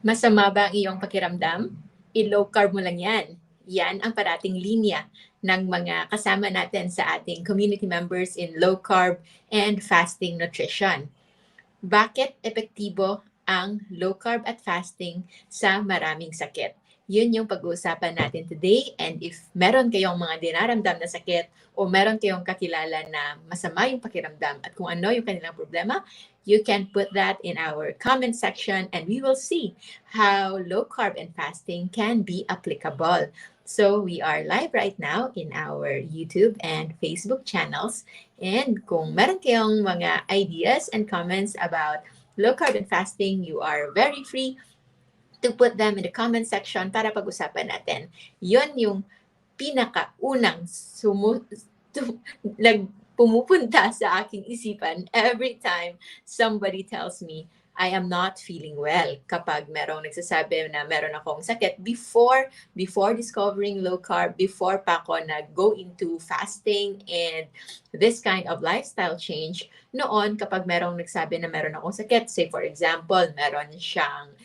Masama ba ang iyong pakiramdam? I-low-carb mo lang yan. Yan ang parating linya ng mga kasama natin sa ating community members in low-carb and fasting nutrition. Bakit epektibo ang low-carb at fasting sa maraming sakit? Yun yung pag-uusapan natin today, and if meron kayong mga dinaramdam na sakit o meron kayong kakilala na masama yung pakiramdam at kung ano yung kanilang problema, you can put that in our comment section and we will see how low-carb and fasting can be applicable. So we are live right now in our YouTube and Facebook channels. And kung meron kayong mga ideas and comments about low carb and fasting, you are very free to put them in the comment section para pag-usapan natin. Yun yung pinakaunang pumupunta sa aking isipan every time somebody tells me I am not feeling well. Kapag merong nagsasabi na meron akong sakit before discovering low carb, before pa ako nag-go into fasting and this kind of lifestyle change, noon kapag merong nagsabi na meron akong sakit, say for example, meron siyang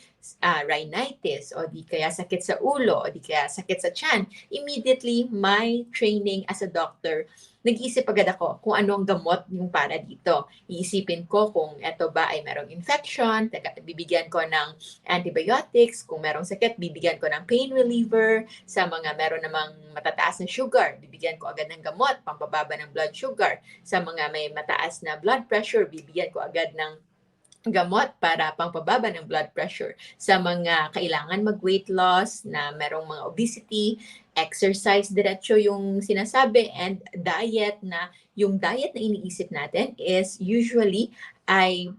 rhinitis o di kaya sakit sa ulo o di kaya sakit sa tiyan, immediately my training as a doctor, nag-iisip agad ako kung anong gamot yung para dito. Iisipin ko kung eto ba ay merong infection, bibigyan ko ng antibiotics, kung merong sakit, bibigyan ko ng pain reliever, sa mga meron namang matataas na sugar, bibigyan ko agad ng gamot, pampababa ng blood sugar, sa mga may mataas na blood pressure, bibigyan ko agad ng gamot para pangpababa ng blood pressure. Sa mga kailangan mag-weight loss na merong mga obesity, exercise diretso yung sinasabi, and diet na yung diet na iniisip natin is usually ay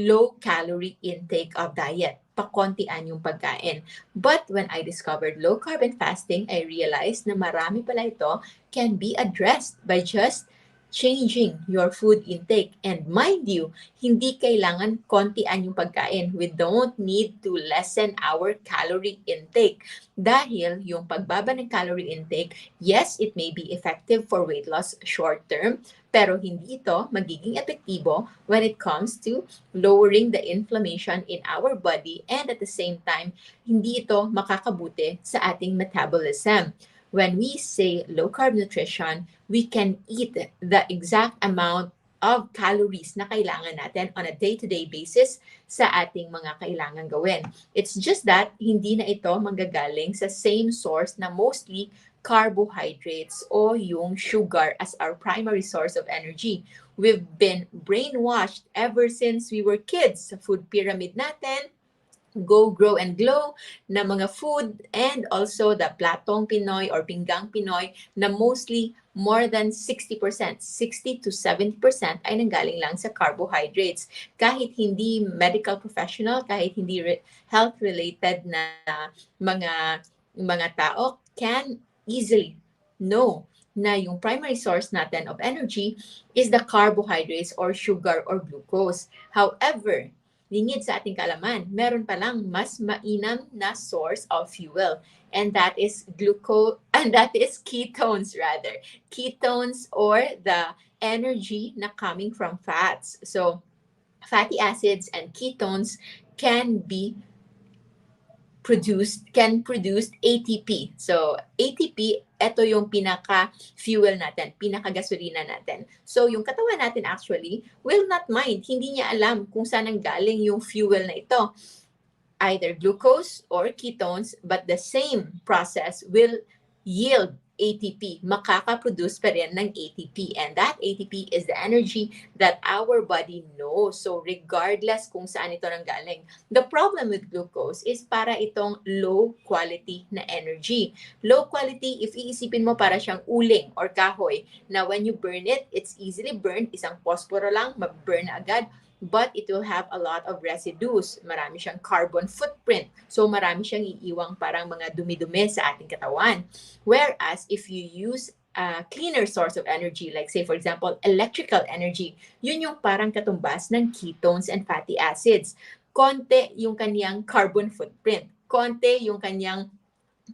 low calorie intake of diet. Pakontian yung pagkain. But when I discovered low carb and fasting, I realized na marami pala ito can be addressed by just changing your food intake. And mind you, hindi kailangan kontian yung pagkain. We don't need to lessen our calorie intake. Dahil yung pagbaba ng calorie intake, yes, it may be effective for weight loss short term, pero hindi ito magiging epektibo when it comes to lowering the inflammation in our body, and at the same time, hindi ito makakabuti sa ating metabolism. When we say low-carb nutrition, we can eat the exact amount of calories na kailangan natin on a day-to-day basis sa ating mga kailangan gawin. It's just that hindi na ito manggagaling sa same source na mostly carbohydrates o yung sugar as our primary source of energy. We've been brainwashed ever since we were kids sa food pyramid natin, Go, Grow, and Glow na mga food, and also the Platong Pinoy or Pinggang Pinoy na mostly more than 60%, 60 to 70% ay nanggaling lang sa carbohydrates. Kahit hindi medical professional, kahit hindi health-related na mga tao can easily know na yung primary source natin of energy is the carbohydrates or sugar or glucose. However, lingid sa ating kalaman, meron palang mas mainam na source of fuel, and that is ketones rather. Ketones or the energy na coming from fats. So, fatty acids and ketones can produce ATP. So, ATP, ito yung pinaka-fuel natin, pinaka-gasolina natin. So, yung katawan natin actually will not mind. Hindi niya alam kung saan ang galing yung fuel na ito. Either glucose or ketones, but the same process will yield ATP. Makaka-produce pa rin ng ATP. And that ATP is the energy that our body knows. So, regardless kung saan ito nanggaling. The problem with glucose is para itong low quality na energy. Low quality, if iisipin mo para siyang uling or kahoy, na when you burn it, it's easily burned. Isang posporo lang, mag-burn agad. But it will have a lot of residues. Marami siyang carbon footprint. So marami siyang iiwang parang mga dumi-dumi sa ating katawan. Whereas if you use a cleaner source of energy, like say for example, electrical energy, yun yung parang katumbas ng ketones and fatty acids. Konti yung kanyang carbon footprint. Konti yung kanyang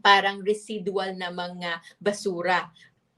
parang residual na mga basura.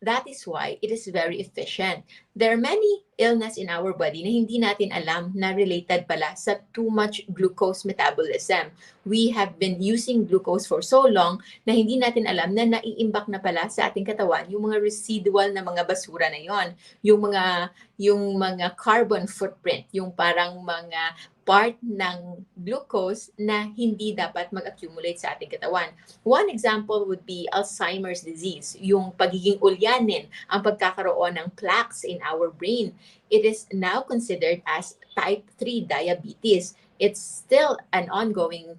that is why it is very efficient. There are many illness in our body na hindi natin alam na related pala sa too much glucose metabolism. We have been using glucose for so long na hindi natin alam na naiimbak na pala sa ating katawan yung mga residual na mga basura na yon, yung mga carbon footprint, yung parang mga part ng glucose na hindi dapat mag-accumulate sa ating katawan. One example would be Alzheimer's disease, yung pagiging ulyanin, ang pagkakaroon ng plaques in our brain. It is now considered as type 3 diabetes. It's still an ongoing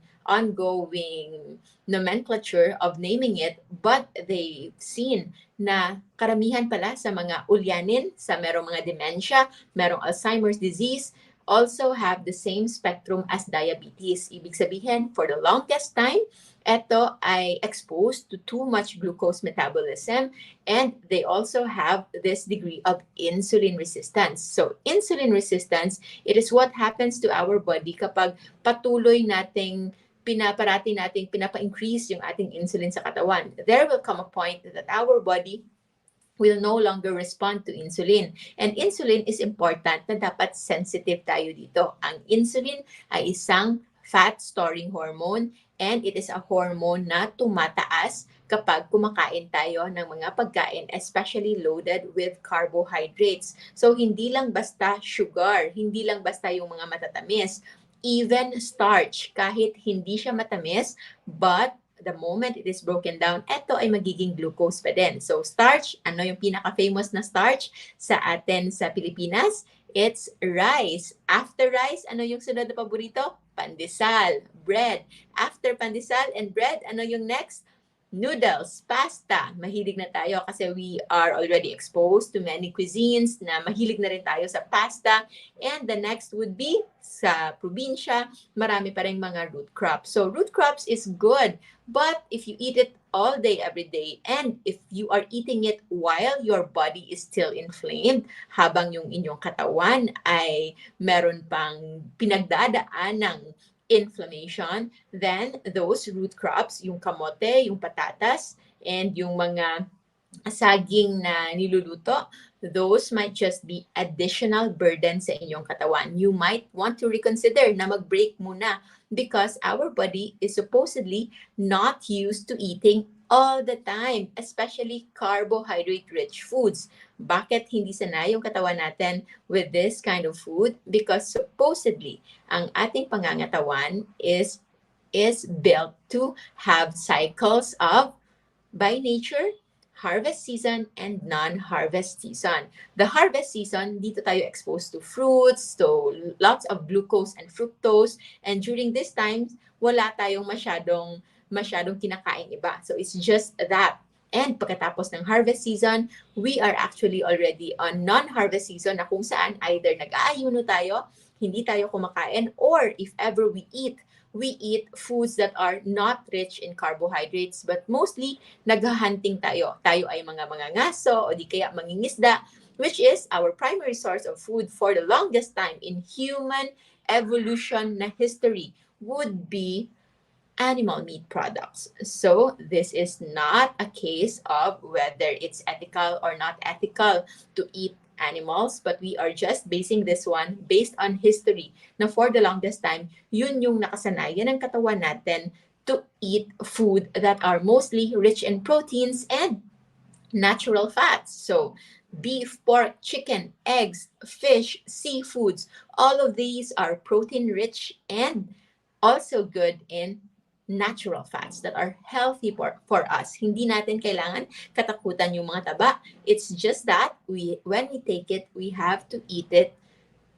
nomenclature of naming it, but they've seen na karamihan pala sa mga ulyanin, sa merong mga dementia, merong Alzheimer's disease, also have the same spectrum as diabetes. Ibig sabihin, for the longest time, ito ay exposed to too much glucose metabolism, and they also have this degree of insulin resistance. So, insulin resistance, it is what happens to our body kapag patuloy nating pinapa-increase yung ating insulin sa katawan. There will come a point that our body will no longer respond to insulin. And insulin is important na dapat sensitive tayo dito. Ang insulin ay isang fat-storing hormone, and it is a hormone na tumataas kapag kumakain tayo ng mga pagkain, especially loaded with carbohydrates. So, hindi lang basta sugar, hindi lang basta yung mga matatamis, even starch, kahit hindi siya matamis, but the moment it is broken down, ito ay magiging glucose pa din. So starch, ano yung pinaka-famous na starch sa atin sa Pilipinas? It's rice. After rice, ano yung sunod na paborito? Pandesal, bread. After pandesal and bread, ano yung next? Noodles, pasta. Mahilig na tayo kasi we are already exposed to many cuisines na mahilig na rin tayo sa pasta. And the next would be sa probinsya, marami pa rin mga root crops. So root crops is good, but if you eat it all day, every day, and if you are eating it while your body is still inflamed, habang yung inyong katawan ay meron pang pinagdadaan ng inflammation, then those root crops, yung kamote, yung patatas, and yung mga saging na niluluto, those might just be additional burden sa inyong katawan. You might want to reconsider na mag-break muna because our body is supposedly not used to eating all the time, especially carbohydrate-rich foods. Bakit hindi sanay yung katawan natin with this kind of food? Because supposedly, ang ating pangangatawan is built to have cycles of, by nature, harvest season and non-harvest season. The harvest season, dito tayo exposed to fruits, to lots of glucose and fructose, and during this time, wala tayong masyadong kinakain iba. So it's just that. And pagkatapos ng harvest season, we are actually already on non-harvest season na kung saan either nag-aayuno tayo, hindi tayo kumakain, or if ever we eat foods that are not rich in carbohydrates, but mostly naghahunting tayo. Tayo ay mga ngaso o di kaya mangingisda, which is our primary source of food for the longest time in human evolution na history would be animal meat products. So this is not a case of whether it's ethical or not ethical to eat animals, but we are just basing this one based on history na for the longest time, yun yung nakasanayan ng katawan natin to eat food that are mostly rich in proteins and natural fats. So beef, pork, chicken, eggs, fish, seafoods, all of these are protein rich and also good in natural fats that are healthy for us. Hindi natin kailangan katakutan yung mga taba. It's just that when we take it, we have to eat it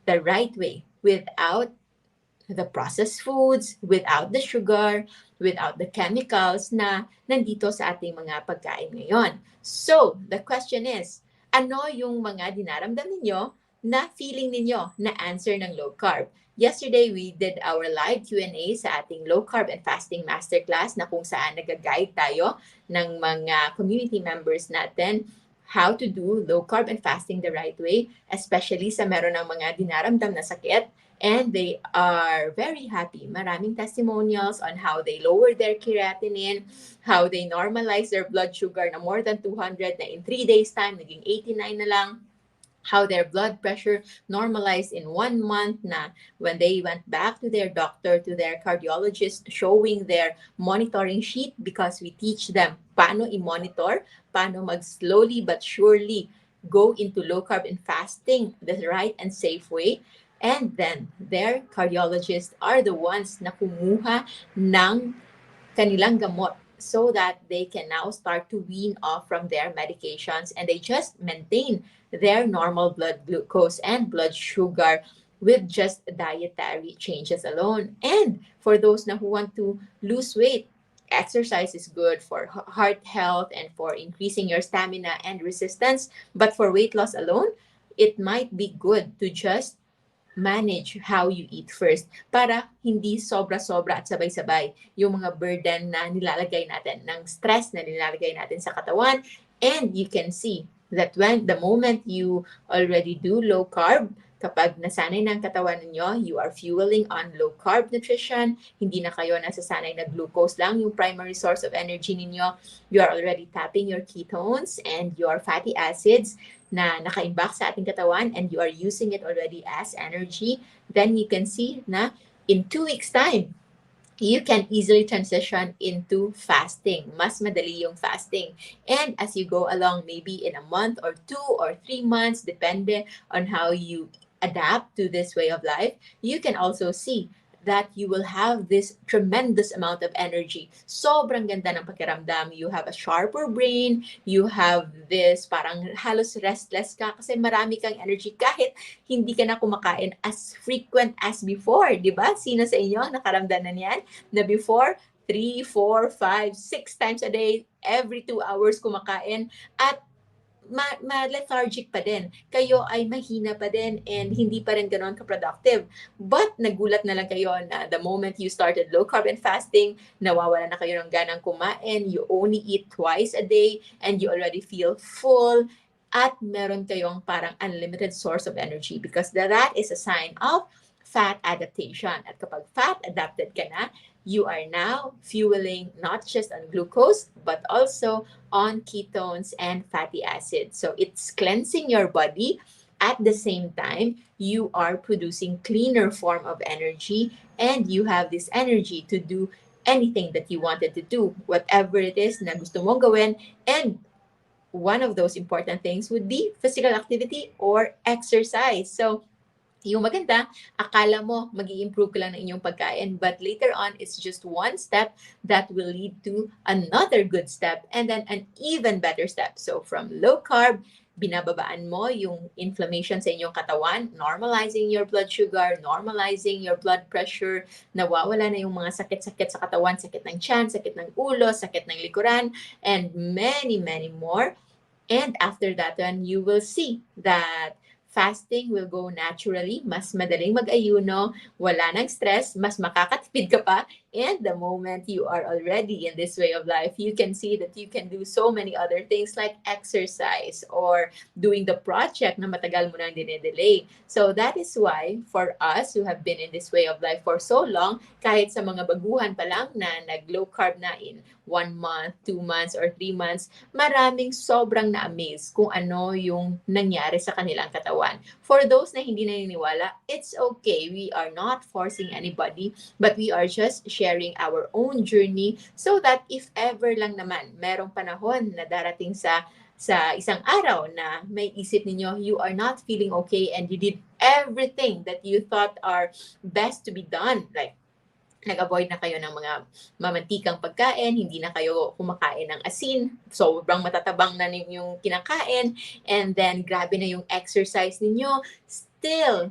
the right way without the processed foods, without the sugar, without the chemicals na nandito sa ating mga pagkain ngayon. So, the question is, ano yung mga dinaramdam ninyo na feeling ninyo na answer ng low carb? Yesterday, we did our live Q&A sa ating low carb and fasting masterclass na kung saan nag-guide tayo ng mga community members natin how to do low carb and fasting the right way, especially sa meron ng mga dinaramdam na sakit. And they are very happy. Maraming testimonials on how they lowered their creatinine, how they normalized their blood sugar na more than 200 na in 3 days time, naging 89 na lang, how their blood pressure normalized in 1 month na when they went back to their doctor, to their cardiologist, showing their monitoring sheet because we teach them paano i-monitor, paano mag-slowly but surely go into low carb and fasting the right and safe way. And then their cardiologists are the ones na kumuha ng kanilang gamot so that they can now start to wean off from their medications and they just maintain their normal blood glucose and blood sugar with just dietary changes alone. And for those na who want to lose weight, exercise is good for heart health and for increasing your stamina and resistance. But for weight loss alone, it might be good to just manage how you eat first para hindi sobra-sobra at sabay-sabay yung mga burden na nilalagay natin, ng stress na nilalagay natin sa katawan. And you can see that when the moment you already do low carb, kapag nasanay ng katawan ninyo, you are fueling on low carb nutrition, hindi na kayo nasasanay na glucose lang yung primary source of energy ninyo, you are already tapping your ketones and your fatty acids na naka-imbak sa ating katawan and you are using it already as energy, then you can see na in 2 weeks time, you can easily transition into fasting. Mas madali yung fasting. And as you go along, maybe in a month or 2 or 3 months, depende on how you adapt to this way of life, you can also see that you will have this tremendous amount of energy. Sobrang ganda ng pakiramdam. You have a sharper brain. You have this parang halos restless ka kasi marami kang energy kahit hindi ka na kumakain as frequent as before. Diba? Sino sa inyo ang nakaramdam na niyan? Na before, 3, 4, 5, 6 times a day, every 2 hours kumakain at lethargic pa din. Kayo ay mahina pa din and hindi pa rin ganoon ka-productive. But nagulat na lang kayo na the moment you started low carb and fasting, nawawala na kayo ng ganang kumain, you only eat twice a day and you already feel full at meron kayong parang unlimited source of energy because that is a sign of fat adaptation. At kapag fat adapted ka na, you are now fueling not just on glucose, but also on ketones and fatty acids. So it's cleansing your body. At the same time, you are producing cleaner form of energy and you have this energy to do anything that you wanted to do, whatever it is na gusto mong gawin. And one of those important things would be physical activity or exercise. So yung maganda, akala mo mag-i-improve ka lang ng inyong pagkain, but later on, it's just one step that will lead to another good step and then an even better step. So from low carb, binababaan mo yung inflammation sa inyong katawan, normalizing your blood sugar, normalizing your blood pressure, nawawala na yung mga sakit-sakit sa katawan, sakit ng tiyan, sakit ng ulo, sakit ng likuran, and many, many more. And after that one, you will see that fasting will go naturally, mas madaling mag-ayuno, wala nang stress, mas makakatipid ka pa, and the moment you are already in this way of life, you can see that you can do so many other things like exercise or doing the project na matagal mo nang dinedelay. So that is why for us who have been in this way of life for so long, kahit sa mga baguhan pa lang na nag-low carb na in 1 month, 2 months, or 3 months, maraming sobrang na-amaze kung ano yung nangyari sa kanilang katawan. For those na hindi naniniwala, it's okay. We are not forcing anybody, but we are just sharing our own journey so that if ever lang naman merong panahon na darating sa isang araw na may isip ninyo, you are not feeling okay and you did everything that you thought are best to be done, like nag-avoid na kayo ng mga mamantikang pagkain, hindi na kayo kumakain ng asin, sobrang matatabang na yung kinakain, and then grabe na yung exercise ninyo, still,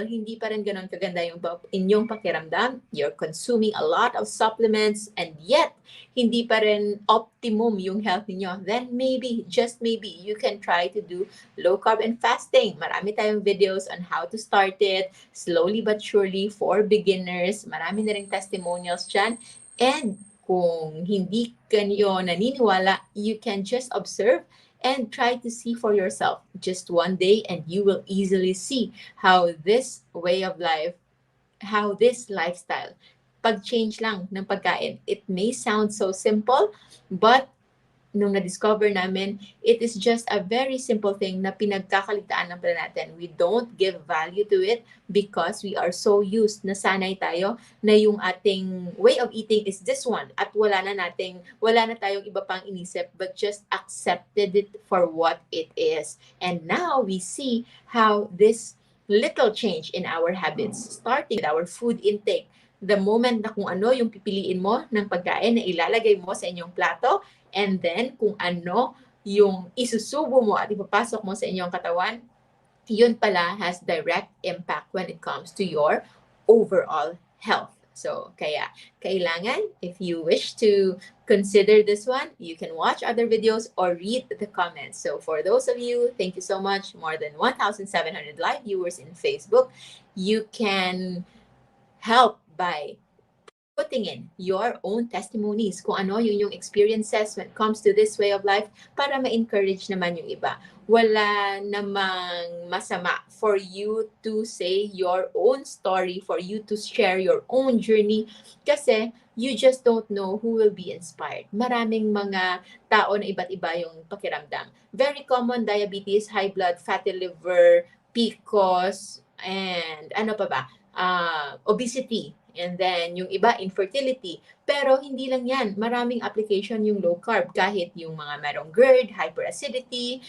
hindi pa rin ganun kaganda yung inyong pakiramdam. You're consuming a lot of supplements and yet, hindi pa rin optimum yung health niyo. Then maybe, just maybe, you can try to do low carb and fasting. Marami tayong videos on how to start it, slowly but surely for beginners. Marami na rin testimonials dyan. And kung hindi kayo naniniwala, you can just observe and try to see for yourself just one day, and you will easily see how this way of life, how this lifestyle, pag-change lang ng pagkain. It may sound so simple, but nung na-discover namin, it is just a very simple thing na pinagkakaligtaan ng pala natin. We don't give value to it because we are so used, nasanay tayo na yung ating way of eating is this one, at wala na tayong iba pang inisip, but just accepted it for what it is. And now we see how this little change in our habits, starting with our food intake, the moment na kung ano yung pipiliin mo ng pagkain na ilalagay mo sa inyong plato, and then kung ano yung isusubo mo at ipapasok mo sa inyong katawan, yun pala has direct impact when it comes to your overall health. So, kaya kailangan, if you wish to consider this one, you can watch other videos or read the comments. So, for those of you, thank you so much. More than 1,700 live viewers in Facebook. You can help by putting in your own testimonies kung ano yung experiences when it comes to this way of life para ma-encourage naman yung iba. Wala namang masama for you to say your own story, for you to share your own journey, kasi you just don't know who will be inspired. Maraming mga tao na iba't iba yung pakiramdam. Very common, diabetes, high blood, fatty liver, PCOS, and ano pa ba? Obesity. And then, yung iba, infertility. Pero hindi lang yan. Maraming application yung low carb. Kahit yung mga merong GERD, hyperacidity,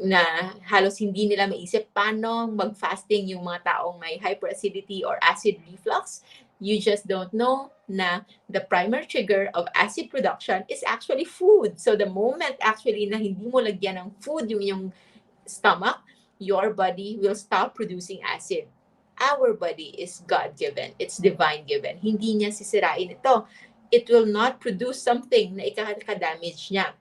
na halos hindi nila maisip paano mag-fasting yung mga taong may hyperacidity or acid reflux. You just don't know na the primary trigger of acid production is actually food. So the moment actually na hindi mo lagyan ng food yung stomach, your body will stop producing acid. Our body is God-given. It's divine-given. Hindi niya sisirain ito. It will not produce something na ikaka-damage niya.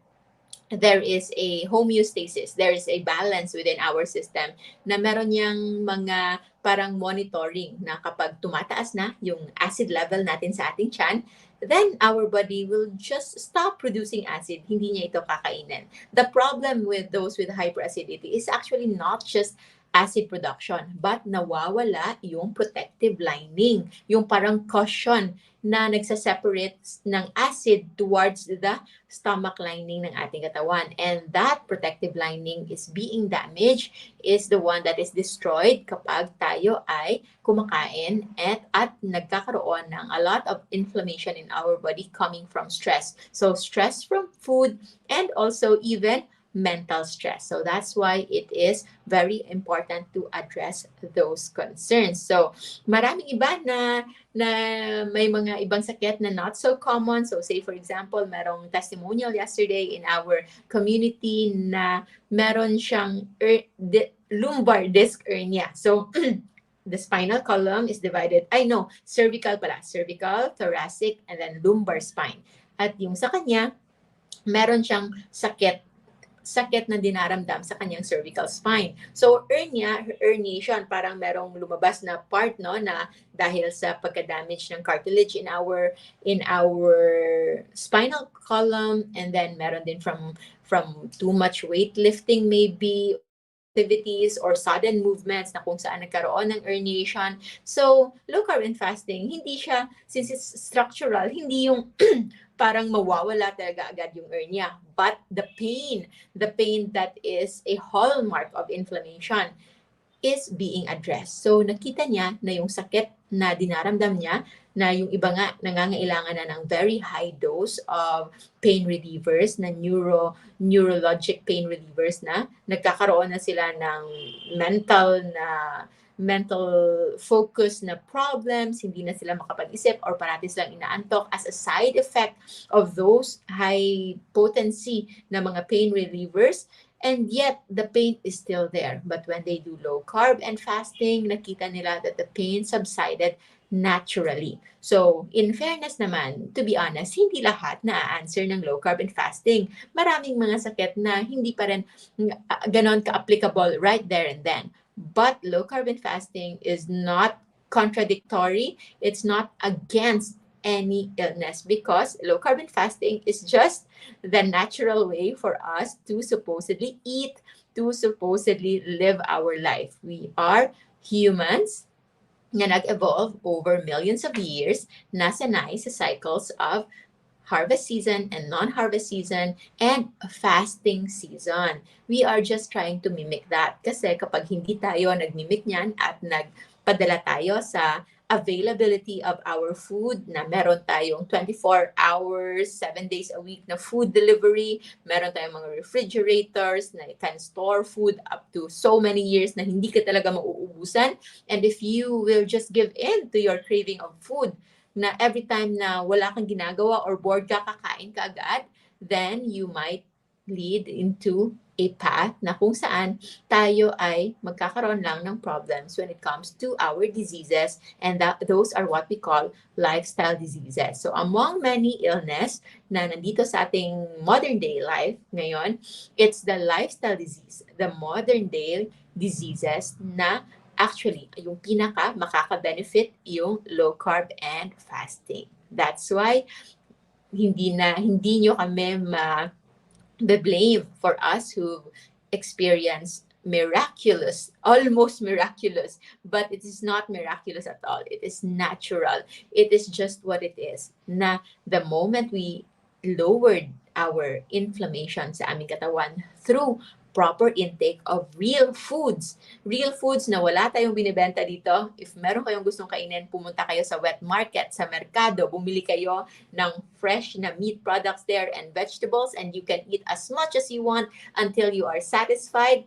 There is a homeostasis. There is a balance within our system na meron niyang mga parang monitoring na kapag tumataas na yung acid level natin sa ating tiyan, then our body will just stop producing acid. Hindi niya ito kakainin. The problem with those with hyperacidity is actually not just acid production, but nawawala yung protective lining, yung parang cushion na nagsaseparate ng acid towards the stomach lining ng ating katawan. And that protective lining is being damaged, is the one that is destroyed kapag tayo ay kumakain at nagkakaroon ng a lot of inflammation in our body coming from stress. So stress from food and also even mental stress. So that's why it is very important to address those concerns. So maraming iba na may mga ibang sakit na not so common. So say for example, merong testimonial yesterday in our community na meron siyang lumbar disc hernia. So the spinal column is divided, cervical pala. Cervical, thoracic, and then lumbar spine. At yung sa kanya, meron siyang sakit na dinaramdam sa kanyang cervical spine. So, herniation, parang merong lumabas na part, no, na dahil sa pagka-damage ng cartilage in our spinal column, and then meron din from too much weightlifting maybe, activities or sudden movements na kung saan nagkaroon ng herniation. So, low carb and fasting, hindi siya, since it's structural, hindi yung parang mawawala talaga agad yung hernia. But the pain that is a hallmark of inflammation is being addressed. So, nakita niya na yung sakit na dinaramdam niya, na yung iba nga nangangailangan na ng very high dose of pain relievers, na neurologic pain relievers na, nagkakaroon na sila ng mental focus na problems, hindi na sila makapag-isip or parati silang inaantok as a side effect of those high potency na mga pain relievers. And yet, the pain is still there. But when they do low carb and fasting, nakita nila that the pain subsided naturally. So, in fairness naman, to be honest, hindi lahat na-answer ng low carb and fasting. Maraming mga sakit na hindi pa rin ganon ka-applicable right there and then. But low carb and fasting is not contradictory. It's not against any illness, because low carbon fasting is just the natural way for us to supposedly eat, to supposedly live our life. We are humans na nag-evolve over millions of years na sanay sa cycles of harvest season and non-harvest season and fasting season. We are just trying to mimic that. Kasi kapag hindi tayo nagmimic niyan at nagpadala tayo sa availability of our food, na meron tayong 24 hours, 7 days a week na food delivery, meron tayong mga refrigerators na can store food up to so many years na hindi ka talaga mauubusan. And if you will just give in to your craving of food, na every time na wala kang ginagawa or bored ka, kakain ka agad, then you might lead into a path na kung saan tayo ay magkakaroon lang ng problems when it comes to our diseases, and those are what we call lifestyle diseases. So among many illness na nandito sa ating modern day life ngayon, it's the lifestyle disease, the modern day diseases na actually, yung pinaka makaka-benefit yung low carb and fasting. That's why hindi nyo kami blame for us who experience miraculous, almost miraculous, but it is not miraculous at all. It is natural. It is just what it is. Na the moment we lowered our inflammation sa aming katawan through proper intake of real foods na wala tayong binibenta dito. If meron kayong gustong kainin, pumunta kayo sa wet market, sa merkado, bumili kayo ng fresh na meat products there and vegetables, and you can eat as much as you want until you are satisfied.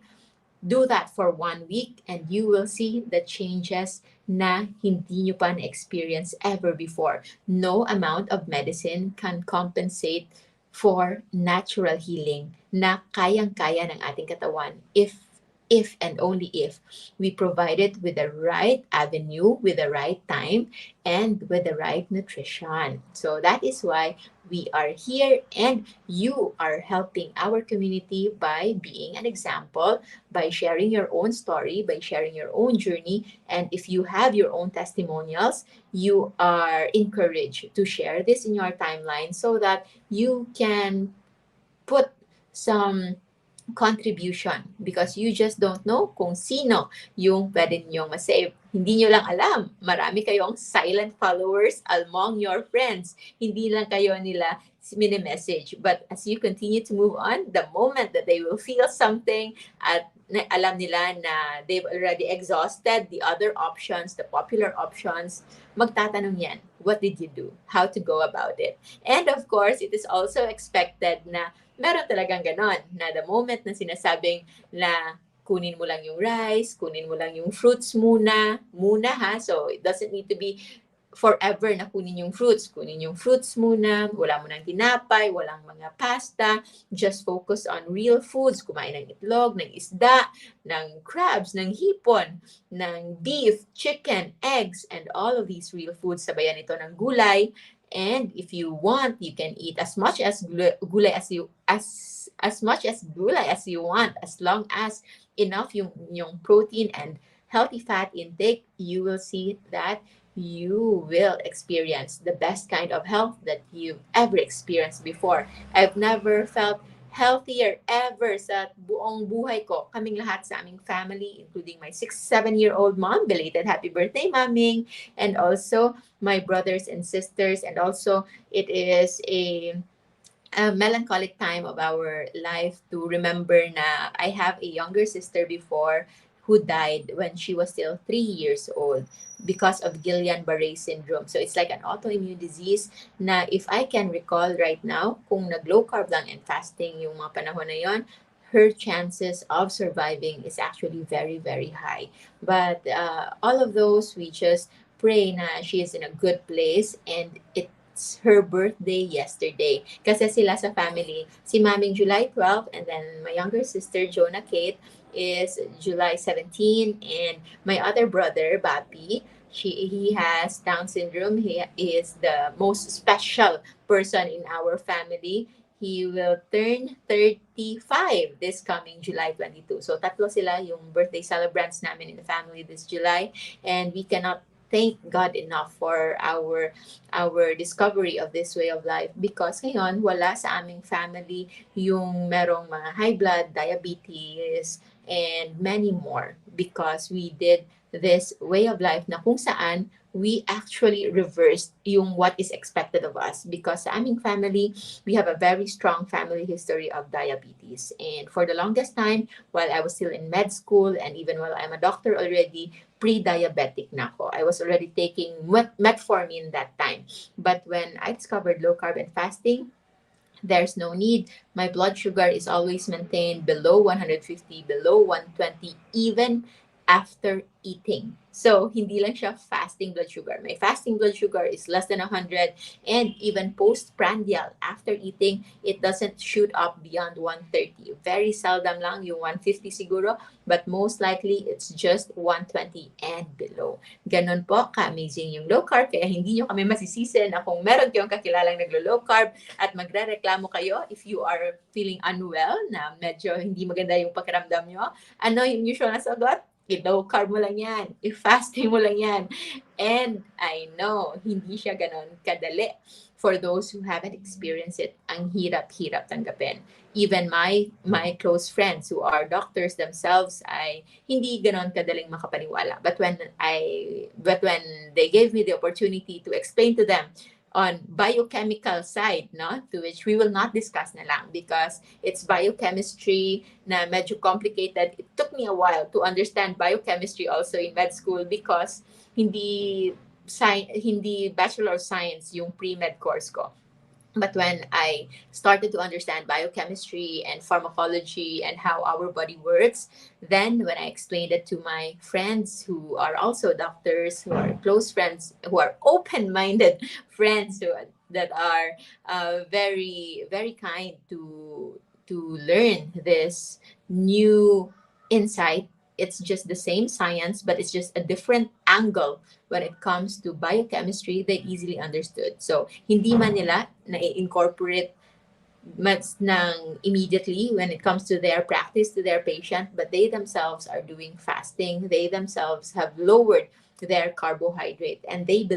Do that for 1 week and you will see the changes na hindi nyo pa na-experience ever before. No amount of medicine can compensate for natural healing na kayang-kaya ng ating katawan if and only if we provide it with the right avenue, with the right time, and with the right nutrition. So that is why we are here, and you are helping our community by being an example, by sharing your own story, by sharing your own journey. And if you have your own testimonials, you are encouraged to share this in your timeline so that you can put some contribution, because you just don't know kung sino yung pwede ninyong masave. Hindi nyo lang alam, marami kayong silent followers among your friends. Hindi lang kayo nila mini-message. But as you continue to move on, the moment that they will feel something at alam nila na they've already exhausted the other options, the popular options, magtatanong yan, what did you do? How to go about it? And of course, it is also expected na meron talagang ganon, na the moment na sinasabing na kunin mo lang yung rice, kunin mo lang yung fruits muna ha. So it doesn't need to be forever na kunin yung fruits muna, wala mo ng tinapay, walang mga pasta, just focus on real foods, kumain ng itlog, ng isda, ng crabs, ng hipon, ng beef, chicken, eggs, and all of these real foods, sabayan ito ng gulay. And if you want, you can eat as much as gulay as you want, as long as enough yung protein and healthy fat intake. You will see that you will experience the best kind of health that you've ever experienced before. I've never felt healthier ever sa buong buhay ko. Kaming lahat sa aming family, including my 6-7-year-old mom, belated happy birthday, Maming, and also my brothers and sisters. And also, it is a melancholic time of our life to remember na I have a younger sister before who died when she was still 3 years old because of Guillain-Barré syndrome. So it's like an autoimmune disease na if I can recall right now, kung nag-low carb lang and fasting yung mga panahon na yon, her chances of surviving is actually very, very high. But all of those, we just pray na she is in a good place, and it's her birthday yesterday. Kasi sila sa family, si Maming July 12, and then my younger sister, Jonah Kate, is July 17, and my other brother, Bapi, he has Down syndrome. He is the most special person in our family. He will turn 35 this coming July 22. So tatlo sila yung birthday celebrants namin in the family this July, and we cannot thank God enough for our discovery of this way of life, because ngayon wala sa aming family yung merong mga high blood, diabetes, and many more, because we did this way of life na kung saan we actually reversed yung what is expected of us, because sa aming family we have a very strong family history of diabetes. And for the longest time, while I was still in med school and even while I'm a doctor already, pre-diabetic na ako. I was already taking metformin that time. But when I discovered low carb and fasting, there's no need. My blood sugar is always maintained below 150, below 120, even after eating. So, hindi lang siya fasting blood sugar. My fasting blood sugar is less than 100, and even postprandial, after eating, it doesn't shoot up beyond 130. Very seldom lang yung 150 siguro, but most likely it's just 120 and below. Ganon po ka-amazing yung low carb, kaya hindi nyo kami masisisi na kung meron kayong kakilalang naglo-low carb at magre-reklamo kayo if you are feeling unwell, na medyo hindi maganda yung pakiramdam nyo. Ano yung usual na sagot? I-low carb mo lang yan. I-fasting mo lang yan. And I know, hindi siya ganon kadali. For those who haven't experienced it, ang hirap-hirap tanggapin. Even my close friends who are doctors themselves ay hindi ganon kadaling makapaniwala. But when they gave me the opportunity to explain to them on biochemical side, no, to which we will not discuss na lang because it's biochemistry na medyo complicated. It took me a while to understand biochemistry also in med school, because hindi hindi Bachelor of Science yung pre-med course ko. But when I started to understand biochemistry and pharmacology and how our body works, then when I explained it to my friends who are also doctors, who are close friends, who are open-minded friends, that are very, very kind to learn this new insight. It's just the same science, but it's just a different angle when it comes to biochemistry. They easily understood. So, hindi man nila na-incorporate mas ng immediately when it comes to their practice to their patient, but they themselves are doing fasting. They themselves have lowered their carbohydrate, and they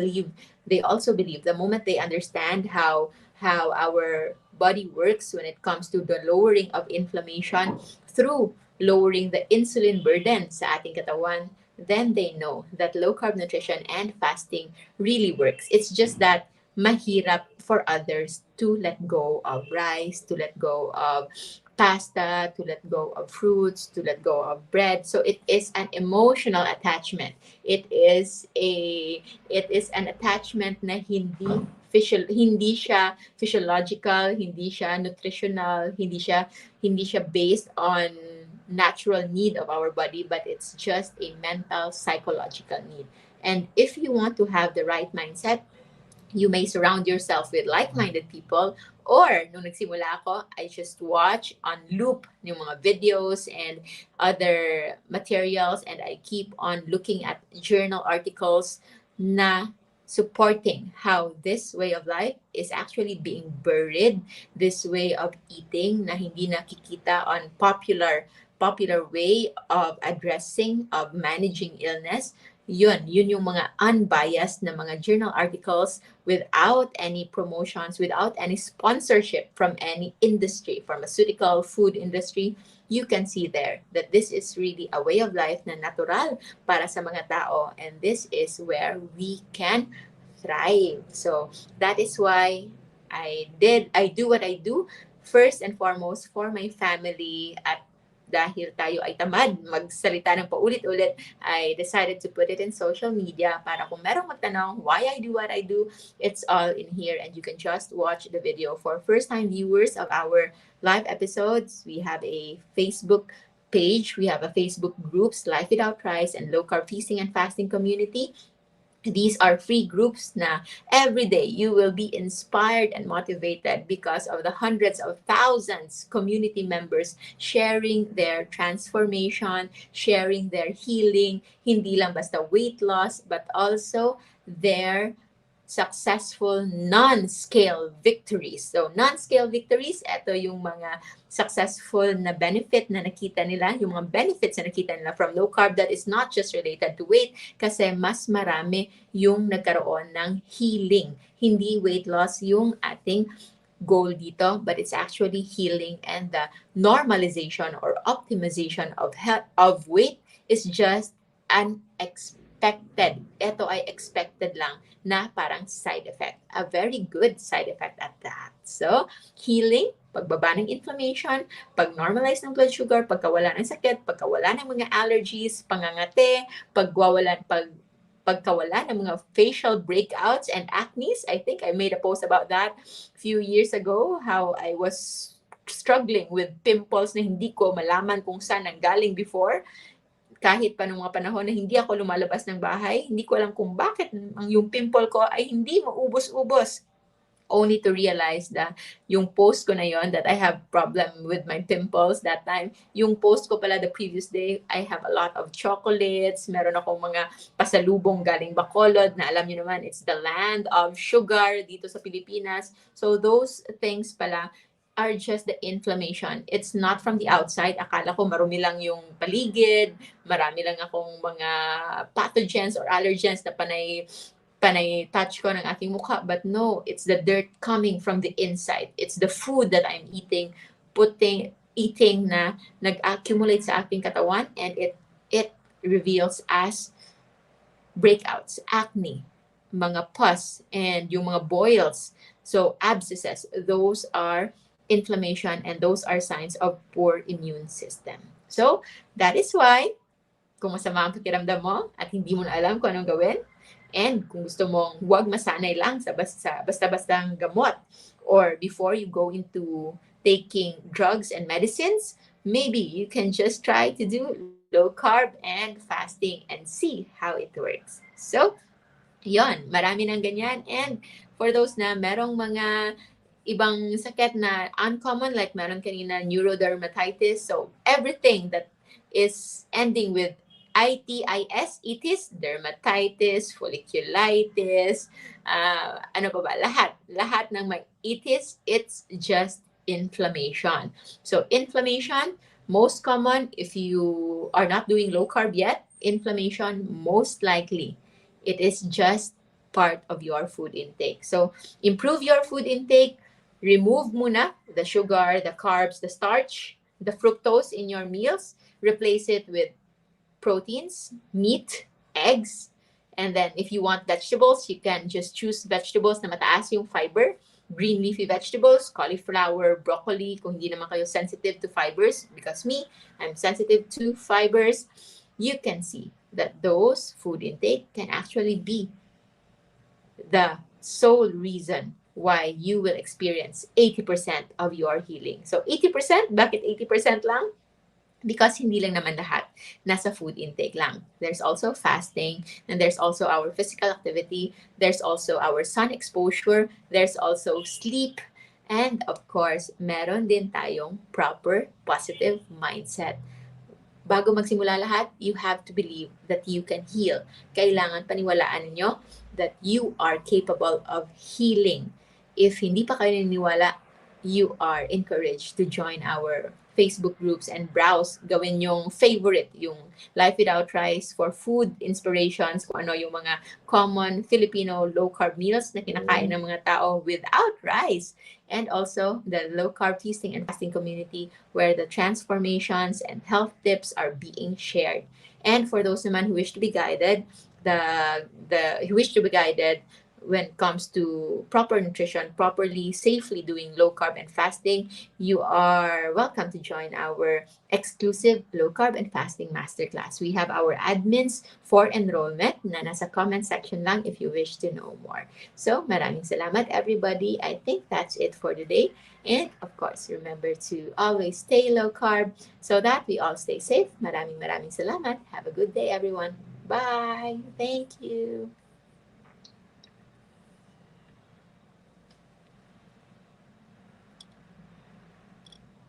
also believe the moment they understand how our body works when it comes to the lowering of inflammation through lowering the insulin burden sa ating katawan, then they know that low carb nutrition and fasting really works. It's just that mahirap for others to let go of rice, to let go of pasta, to let go of fruits, to let go of bread. So it is an emotional attachment. It is an attachment na hindi siya physiological, hindi siya nutritional, hindi siya based on natural need of our body, but it's just a mental, psychological need. And if you want to have the right mindset, you may surround yourself with like-minded people, or nung nagsimula ako, I just watch on loop yung mga videos and other materials, and I keep on looking at journal articles na supporting how this way of life is actually being buried, this way of eating na hindi nakikita on popular way of addressing, of managing illness. Yun yung mga unbiased na mga journal articles without any promotions, without any sponsorship from any industry, pharmaceutical, food industry. You can see there that this is really a way of life na natural para sa mga tao, and this is where we can thrive. So that is why I do what I do, first and foremost for my family. At dahil tayo ay tamad magsalita ng paulit-ulit, I decided to put it in social media para kung merong magtanong why I do what I do, it's all in here, and you can just watch the video. For first-time viewers of our live episodes, we have a Facebook page, we have a Facebook groups, Life Without Rice and Low Carb Feasting and Fasting Community. These are free groups na every day you will be inspired and motivated because of the hundreds of thousands community members sharing their transformation, sharing their healing, hindi lang basta weight loss, but also their successful non-scale victories. So, non-scale victories, ito yung mga successful na benefit na nakita nila, yung mga benefits na nakita nila from low carb that is not just related to weight kasi mas marami yung nagkaroon ng healing. Hindi weight loss yung ating goal dito, but it's actually healing, and the normalization or optimization of health, of weight is just unexpected. Ito ay expected lang na parang side effect. A very good side effect at that. So, healing, pagbaba ng inflammation, pag-normalize ng blood sugar, pagkawala ng sakit, pagkawala ng mga allergies, pangangate, pagkawala ng mga facial breakouts and acnes. I think I made a post about that a few years ago, how I was struggling with pimples na hindi ko malaman kung saan nanggaling before. Kahit pa nung mga panahon na hindi ako lumalabas ng bahay, hindi ko alam kung bakit yung pimple ko ay hindi maubos-ubos. Only to realize that yung post ko na yon, that I have problem with my pimples that time, yung post ko pala the previous day, I have a lot of chocolates, meron akong mga pasalubong galing Bacolod na alam niyo naman, it's the land of sugar dito sa Pilipinas. So those things pala are just the inflammation. It's not from the outside. Akala ko marumi lang yung paligid, marami lang akong mga pathogens or allergens na panay touch ko ng aking mukha. But no, it's the dirt coming from the inside. It's the food that I'm eating na nag-accumulate sa aking katawan, and it reveals as breakouts, acne, mga pus, and yung mga boils. So abscesses, those are inflammation, and those are signs of poor immune system. So that is why, kung masama ang pakiramdam mo at hindi mo na alam kung anong gawin, and kung gusto mong huwag masanay lang sa basta-bastang gamot, or before you go into taking drugs and medicines, maybe you can just try to do low carb and fasting and see how it works. So, yon, marami ng ganyan. And for those na merong mga ibang sakit na uncommon, like meron kanina neurodermatitis, so everything that is ending with itis, dermatitis, folliculitis, ano pa ba, lahat ng may itis, it's just inflammation. So inflammation, most common if you are not doing low carb yet, inflammation most likely it is just part of your food intake. So improve your food intake, remove muna the sugar, the carbs, the starch, the fructose in your meals, replace it with proteins, meat, eggs, and then if you want vegetables, you can just choose vegetables na mataas yung fiber, green leafy vegetables, cauliflower, broccoli, kung hindi naman kayo sensitive to fibers, because me, I'm sensitive to fibers. You can see that those food intake can actually be the sole reason why you will experience 80% of your healing. So 80%, bakit 80% lang? Because hindi lang naman lahat nasa food intake lang. There's also fasting, and there's also our physical activity, there's also our sun exposure, there's also sleep, and of course, meron din tayong proper positive mindset. Bago magsimula lahat, you have to believe that you can heal. Kailangan paniwalaan ninyo that you are capable of healing. If hindi pa kayo naniniwala, you are encouraged to join our Facebook groups and browse. Gawin yung favorite, yung Life Without Rice for food inspirations, kung ano yung mga common Filipino low-carb meals na kinakain ng mga tao without rice. And also the low-carb feasting and fasting community where the transformations and health tips are being shared. And for those naman who wish to be guided, when it comes to proper nutrition, properly, safely doing low carb and fasting, you are welcome to join our exclusive low carb and fasting masterclass. We have our admins for enrollment na nasa comment section lang if you wish to know more. So, maraming salamat everybody. I think that's it for today. And of course, remember to always stay low carb so that we all stay safe. Maraming salamat. Have a good day everyone. Bye. Thank you.